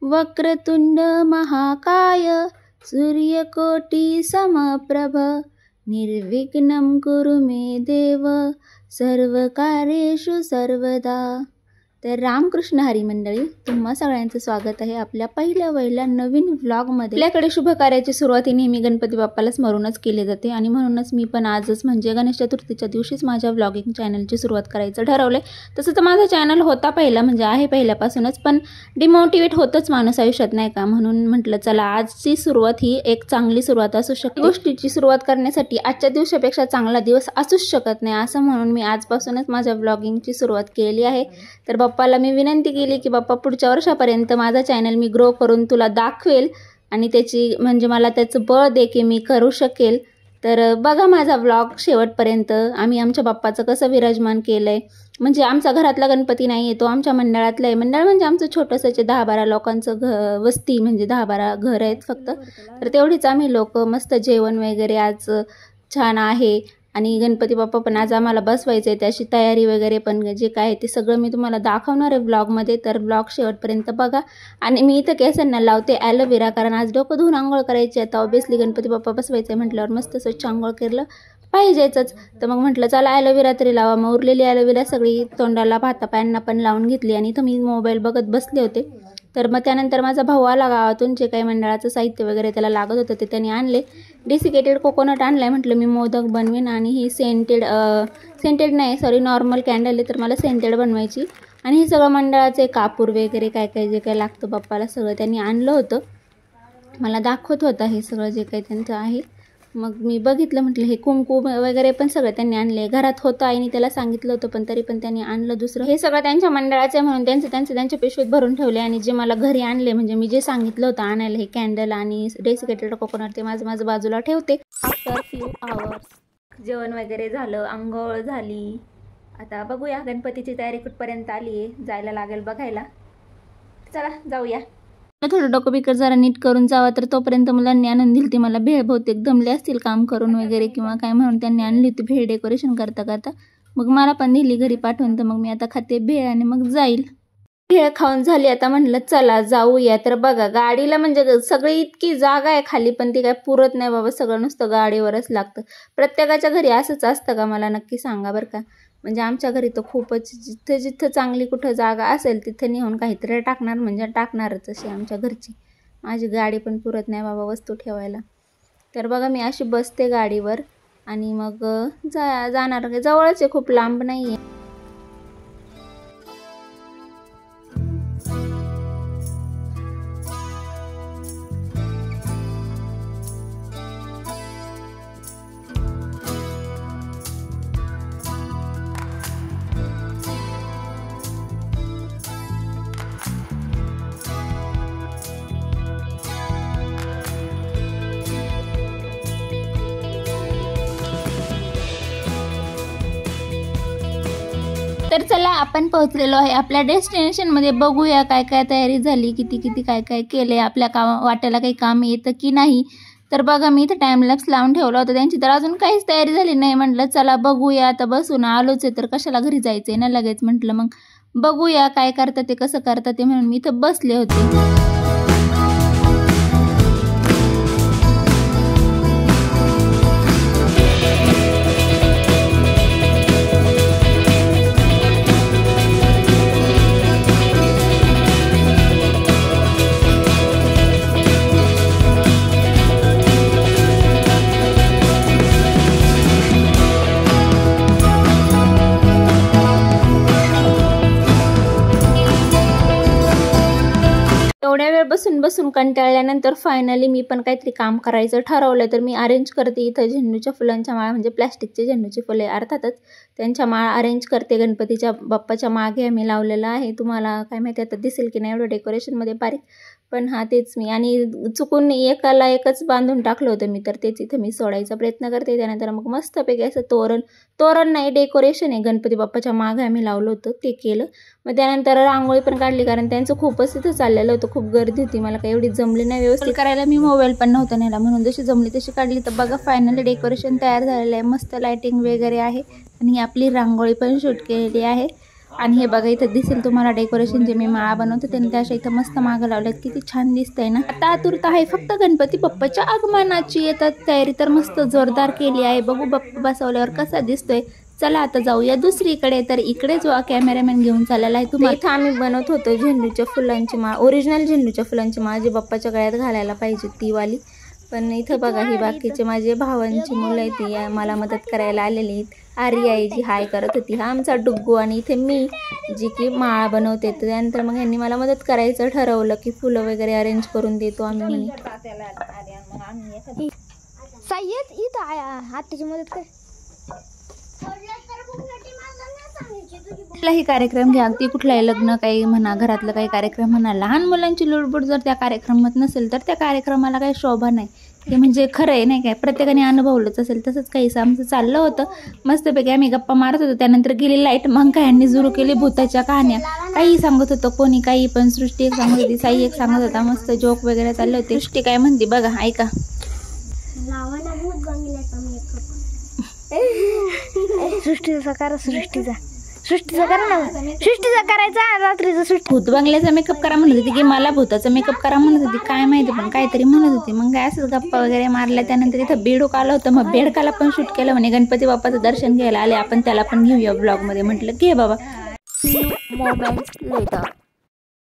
वक्रतुंड महाकाय सूर्यकोटी समप्रभ निर्विघ्नं कुरु मे देव सर्वकार्येषु सर्वदा। तर रामकृष्ण हरी मंडळी, तुम्हा सगळ्यांचं स्वागत आहे आपल्या पहिल्या नवीन व्लॉगमध्ये। आपल्याकडे शुभ कार्याची सुरुवात नेहमी गणपती बाप्पाला स्मरूनच केली जाते आणि म्हणूनच मी पण आजच म्हणजे गणेश चतुर्थीच्या दिवशीच माझ्या व्लॉगिंग चॅनलची सुरुवात करायचं ठरवले। तसं तर माझा चॅनल होता पहिला म्हणजे आहे पहिल्यापासूनच, पण डिमोटिवेट होतच माणूस आयुष्यात नाही का, म्हणून म्हटलं चला आजची सुरुवात ही एक चांगली सुरुवात असू शकते। गोष्टीची सुरुवात करण्यासाठी आजच्या दिवसापेक्षा चांगला दिवस असूच शकत नाही, असं म्हणून मी आजपासूनच माझ्या व्लॉगिंगची सुरुवात केली आहे। तर बाप्पाला मी विनंती केली की बाप्पा पुढच्या वर्षापर्यंत माझा चॅनल मी ग्रो करून तुला दाखवेल आणि त्याची म्हणजे मला त्याचं बळ दे की मी करू शकेल। तर बघा माझा व्लॉग शेवटपर्यंत। आम्ही आमच्या बाप्पाचं कसं विराजमान केलंय, म्हणजे आमचा घरातला गणपती नाही आहे, तो आमच्या मंडळातला आहे। मंडळ म्हणजे आमचं छोटंसं 10-12 लोकांचं वस्ती, म्हणजे 10-12 घर आहेत फक्त। तर तेवढीच आम्ही लोक, मस्त जेवण वगैरे आज छान आहे आणि गणपती बाप्पा पण आज आम्हाला बसवायचं आहे, त्याची तयारी वगैरे पण जे काय ते सगळं मी तुम्हाला दाखवणार आहे व्लॉगमध्ये। तर व्लॉग शेवटपर्यंत बघा। आणि मी इथं केसांना लावते ॲलोवेरा, कारण आज डोकं धुवून आंघोळ करायची आता ऑब्वियसली गणपती बाप्पा बसवायचं आहे म्हटल्यावर मस्त स्वच्छ आंघोळ केलं पाहिजेच। तर मग म्हटलं चला ॲलोवेरा तरी लावा। मग उरलेली ॲलोवेरा सगळी तोंडाला हातापायांना पण लावून घेतली आणि इथं मी मोबाईल बघत बसले होते। तर मग त्यानंतर माझा भाऊ आला गावातून, जे काही मंडळाचं साहित्य वगैरे त्याला लागत होतं ते त्यांनी आणले। डेसिकेटेड कोकोनट आणलाय, म्हटलं मी मोदक बनवेन आणि ही सेंटेड नाही सॉरी नॉर्मल कॅन्डल आहे, तर मला सेंटेड बनवायची। आणि हे सगळं मंडळाचे कापूर वगैरे काय जे काही लागतं बाप्पाला सगळं त्यांनी आणलं होतं, मला दाखवत होता हे सगळं जे काही त्यांचं आहे। मग मी बघितलं, म्हटलं हे कुंकू वगैरे पण सगळं त्यांनी आणले। घरात होतं आईने त्याला सांगितलं होतं, पण तरी पण त्यांनी आणलं दुसरं। हे सगळं त्यांच्या मंडळाचे म्हणून त्यांच्या पिशवीत भरून ठेवले आणि जे मला घरी आणले म्हणजे मी जे सांगितलं होतं आणायला हे कॅन्डल आणि डेसिकेटेड कोकोनट ते माझं बाजूला ठेवते। आफ्टर फ्यू आवर्स जेवण वगैरे झालं, आंघोळ झाली, आता बघूया गणपतीची तयारी कुठपर्यंत आली आहे, जायला लागेल बघायला। चला जाऊया। थोडं डोकं बिकर जरा नीट करून जावं, तर तोपर्यंत मुलांनी आणून दिली ती मला भेळ, बहुतेक दमले असतील काम करून वगैरे किंवा काय, म्हणून त्यांनी आणली होती भेळ डेकोरेशन करता। मग मला पण दिली घरी पाठवून, तर मग मी आता खाते भेळ आणि मग जाईल। भेळ खाऊन झाली, आता म्हटलं चला जाऊया। तर बघा गाडीला म्हणजे सगळी इतकी जागा आहे खाली, पण ती काय पुरत नाही बाबा, सगळं नुसतं गाडीवरच लागतं। प्रत्येकाच्या घरी असंच असतं का मला नक्की सांगा बरं का। म्हणजे आमच्या घरी तर खूपच जिथं चांगली कुठं जागा असेल तिथं नेऊन काहीतरी टाकणार म्हणजे टाकणारच अशी आमच्या घरची। माझी गाडी पण पुरत नाही बाबा वस्तू ठेवायला। तर बघा मी अशी बसते गाडीवर आणि मग जाणार, जवळच आहे, खूप लांब नाही आहे। तर चला आपण पोहोचलेलो आहे आपल्या डेस्टिनेशनमध्ये। बघूया काय काय तयारी झाली, किती काय केले, आपल्या वाट्याला काही काम येतं की नाही। तर बघा मी इथं टाइमलॅप्स लावून ठेवला होता त्यांची, तर अजून काहीच तयारी झाली नाही। म्हटलं चला बघूया, आता बसून आलोच आहे तर कशाला घरी जायचंय ना लगेच, म्हटलं मग बघूया काय करतात ते कसं करतात ते, म्हणून मी इथं बसले होते। थोड्या वेळ बसून कंटाळल्यानंतर फायनली मी पण काहीतरी काम करायचं ठरवलं। तर मी अरेंज करते इथं झेंडूच्या फुलांच्या माळा, म्हणजे प्लॅस्टिकचे झेंडूची फुले अर्थातच, त्यांच्या माळा अरेंज करते। गणपतीच्या बाप्पाच्या मागे आम्ही लावलेला आहे, तुम्हाला काय माहिती आता दिसेल की नाही एवढं डेकोरेशनमध्ये बारीक, पण हा तेच मी, आणि चुकून एकाला एकच बांधून टाकलं होतं मी, तर तेच इथं मी सोडायचा प्रयत्न करते। त्यानंतर मग मस्तपैकी असं तोरण नाही डेकोरेशन आहे गणपती बाप्पाच्या मागे आम्ही लावलं होतं ते केलं। मग त्यानंतर रांगोळी पण काढली, कारण त्यांचं खूपच तिथं चाललेलं होतं, खूप गर्दी होती, मला काही एवढी जमली नाही व्यवस्थित करायला, मी मोबाईल पण नव्हता नेला, म्हणून जशी जमली तशी काढली। तर बघा फायनली डेकोरेशन तयार झालेलं आहे, मस्त लाइटिंग वगैरे आहे आणि आपली रांगोळी पण शूट केलेली आहे। आणि हे बघा इथं दिसेल तुम्हाला डेकोरेशन जे मी माळा बनवते त्यांनी त्या अशा इथं मस्त मागं लावल्यात, किती छान दिसतंय ना। आता आतुरता आहे फक्त गणपती बाप्पाच्या आगमनाची। येतात तयारी तर मस्त जोरदार केली आहे, बघू बाप्पा बसवल्यावर कसा दिसतोय। चला आता जाऊया दुसरीकडे। तर इकडे जो कॅमेरामॅन घेऊन चाललेला आहे तुम्हाला, इथं आम्ही बनवत होतो झेंडूच्या फुलांची माळ, ओरिजिनल झेंडूच्या फुलांची माळ जी बाप्पाच्या गळ्यात घालायला पाहिजे ती वाली। पण इथं बघा ही बाकीचे माझे भावांची मुलं आहेत, ती मला मदत करायला आलेली आहेत। आर्या आई जी हाय करत होती, हा आमचा डुग्गू, आणि इथे मी जी की माळा बनवते। त्यानंतर मग यांनी मला मदत करायचं ठरवलं की फुलं वगैरे अरेंज करून देतो आम्ही। सायद इथं हाताची मदत कर। कुठलाही कार्यक्रम घ्या, अगदी कुठलाही लग्न काही म्हणा, घरातलं काही कार्यक्रम म्हणा, लहान मुलांची लुडबुड जर त्या कार्यक्रमात नसेल तर त्या कार्यक्रमाला काही शोभा नाही। हे म्हणजे खरं आहे नाही काय, प्रत्येकाने अनुभवलंच असेल। तसंच काहीसं आमचं चाललं होतं, मस्तपैकी आम्ही गप्पा मारत होतो। त्यानंतर गेली लाईट, मग काय यांनी सुरू केली भूताच्या कहाण्या, काही सांगत होतं कोणी काही, पण सृष्टी एक सांगत होती, साई एक सांगत होता, मस्त जोक वगैरे चालले होते। सृष्टी काय म्हणते बघा, ऐका। सृष्टीचा करा, सृष्टीचा करा ना, सृष्टीचा करायचा रात्रीचा। सृष्टी भूत बंगल्याचा मेकअप करा म्हणत होती की मला भूताचा मेकअप करा म्हणत होती, काय माहिती, पण काहीतरी म्हणत होती। मग काय असंच गप्पा वगैरे मारल्या। त्यानंतर इथं बेडूक आलं होतं, मग बेडकाला पण शूट केलं, म्हणे गणपती बाप्पाचं दर्शन घ्यायला आले आपण, त्याला पण घेऊया ब्लॉगमध्ये। म्हटलं घे बाबा।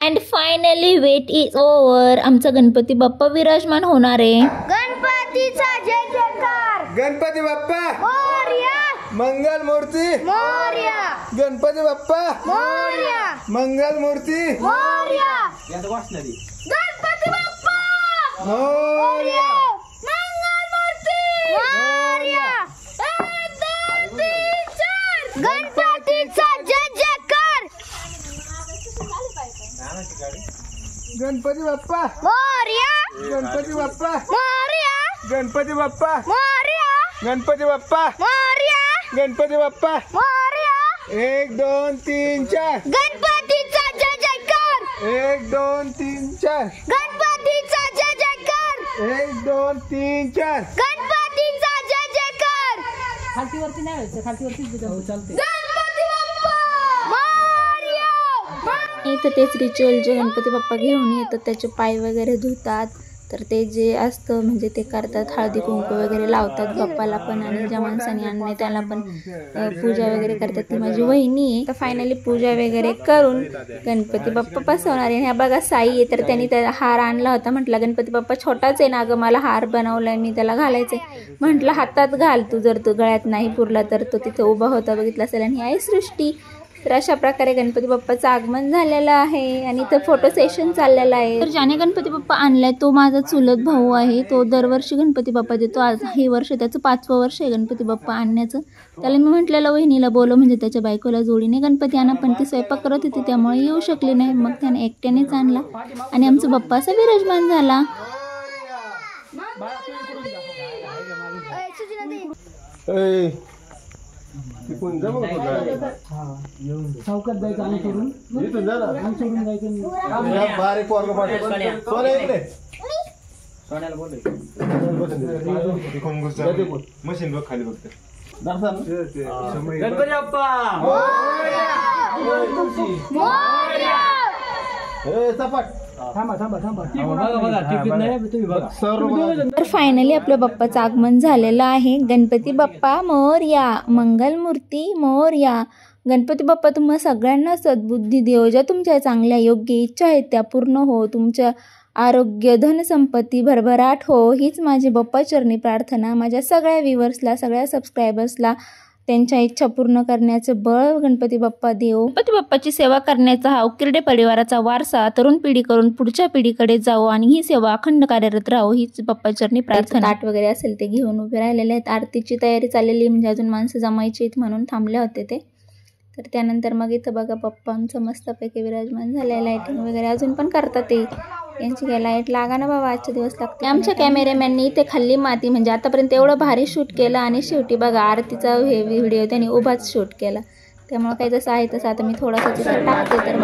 And finally wait is over, आमचा गणपती बाप्पा विराजमान होणार आहे। गणपतीचा जय जयकार, गणपती बाप्पा मोरया, मंगल मूर्ती मोरया, गणपती बाप्पा मोरया, मंगल मूर्ती मोरया, गणपती बाप्पा मोरया, मंगल मूर्ती मोरया, 1 2 3 4 गणपतीचा जय जयकार, गणपती बाप्पा मोरया, गणपती बाप्पा मोरया, गणपती बाप्पा मोरया, गणपती बाप्पा मोरया, गणपती बाप्पा मोरया, 1 2 3 4 गणपतीचा जय जयकार, 1 2 3 4 गणपतीचा जय जयकार, 1 2 3 4 गणपतीचा जय जयकार, खालतीवरती नाही व्हायचं, खालतीवरतीच चालते। गणपती बाप्पा मोरया। इथं तेच रिच्युअल जे गणपती बाप्पा घेऊन येतात त्याचे पाय वगैरे धुतात, तर ते जे असतं म्हणजे ते करतात, हळदी कुंकू वगैरे लावतात बाप्पाला पण, आणि ज्या माणसाने आणले त्याला पण पूजा वगैरे करतात। ती माझी वहिनी आहे। तर फायनली पूजा वगैरे करून गणपती बाप्पा बसवणार आहे। ह्या बघा साई आहे, तर त्यांनी त्या हार आणला होता, म्हटलं गणपती बाप्पा छोटाच आहे ना गं, मला हार बनवलाय मी, त्याला घालायचंय। म्हटलं हातात घाल तू, जर तू गळ्यात नाही पुरला तर। तो तिथं उभा होता, बघितला असेल। आणि आहे सृष्टी। तर अशा प्रकारे गणपती बाप्पाचं आगमन झालेलं आहे, आणि इथं फोटो सेशन चाललेलं आहे। तर ज्याने गणपती बाप्पा आणलाय तो माझा चुलत भाऊ आहे, तो दरवर्षी गणपती बाप्पा देतो। आज हे वर्ष त्याचं 5वं वर्ष आहे गणपती बाप्पा आणण्याचं। त्याला मी म्हटलेलं वहिनीला बोलव, म्हणजे त्याच्या बायकोला जोडीने गणपती आणा, पण ती स्वयंपाक करत होती त्यामुळे येऊ शकली नाही। मग त्याने एकट्यानेच आणला आणि आमचा बाप्पा असा विराजमान झाला। चौकात जायचं आणि सोडून जायचं, बारीक पोरगं पाठव, सोन्या इकडे मशीन बघ खाली बघते। गणपती बाप्पा सपाट थांबा थांबा थांबा, बघा टिकीट नाही तुम्ही बघा। तर फायनली आपलं बाप्पाचं आगमन झालेलं आहे। गणपती बाप्पा मोरया, मंगल मूर्ती मोरया। गणपती बाप्पा तुम्हा सगळ्यांना सद्बुद्धी देव, ज्या तुमच्या चांगल्या योग्य इच्छा आहेत त्या पूर्ण हो, तुमच्या आरोग्य धनसंपत्ती भरभराट हो, हीच माझी बाप्पाचरणी प्रार्थना। माझ्या सगळ्या व्ह्यूवर्सला, सगळ्या सबस्क्रायबर्सला त्यांच्या इच्छा पूर्ण करण्याचे बळ गणपती बाप्पा देव। गणपती बाप्पाची सेवा करण्याचा हा उकिरडे परिवाराचा वारसा तरुण पिढी करून पुढच्या पिढीकडे जावो, आणि ही सेवा अखंड कार्यरत राहो, हीच बाप्पाचरणी प्रार्थना। ताट वगैरे असेल ते घेऊन उभे राहिलेले आहेत। आरतीची तयारी चाललेली, म्हणजे अजून माणसं जमायची आहेत म्हणून थांबले होते ते। तर त्यानंतर मग इथं बघा पप्पा आमचं मस्तपैकी विराजमान झालंय। लाईटिंग वगैरे अजून पण करतात ते, यांची काय लाईट लागा ना बाबा, आजचे दिवस लागते। आमच्या कॅमेरामॅननी इथे खाल्ली माती, म्हणजे आतापर्यंत एवढं भारी शूट केलं, आणि शेवटी बघा आरतीचा हे व्हिडिओ त्यांनी उभाच शूट केला। त्यामुळे काही जसं आहे तसं आता मी थोडासा तिथं टाकते। तर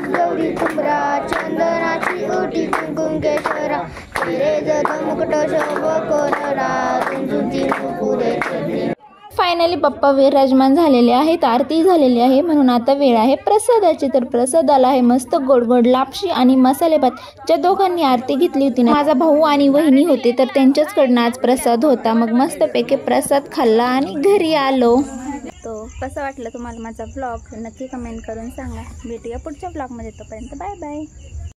गौरी कुंभरा चंदनाची ओटी कुंकुम केशरा, फायनली बाप्पा विराजमान झालेले आहेत, आरती झालेली आहे, म्हणून आता वेळ आहे प्रसादाची. तर प्रसादाला आहे मस्त गोड गोड लापशी आणि मसाले भात. ज्या दोघांनी आरती घेतली होती ना, माझा भाऊ आणि वहिनी होते, तर त्यांच्याचकडनं आज प्रसाद होता. मग मस्तपैकी प्रसाद खाल्ला आणि घरी आलो. तो कसं वाटलं तुम्हाला माझा ब्लॉग नक्की कमेंट करून सांगा. भेटूया पुढच्या ब्लॉगमध्ये. तोपर्यंत बाय बाय.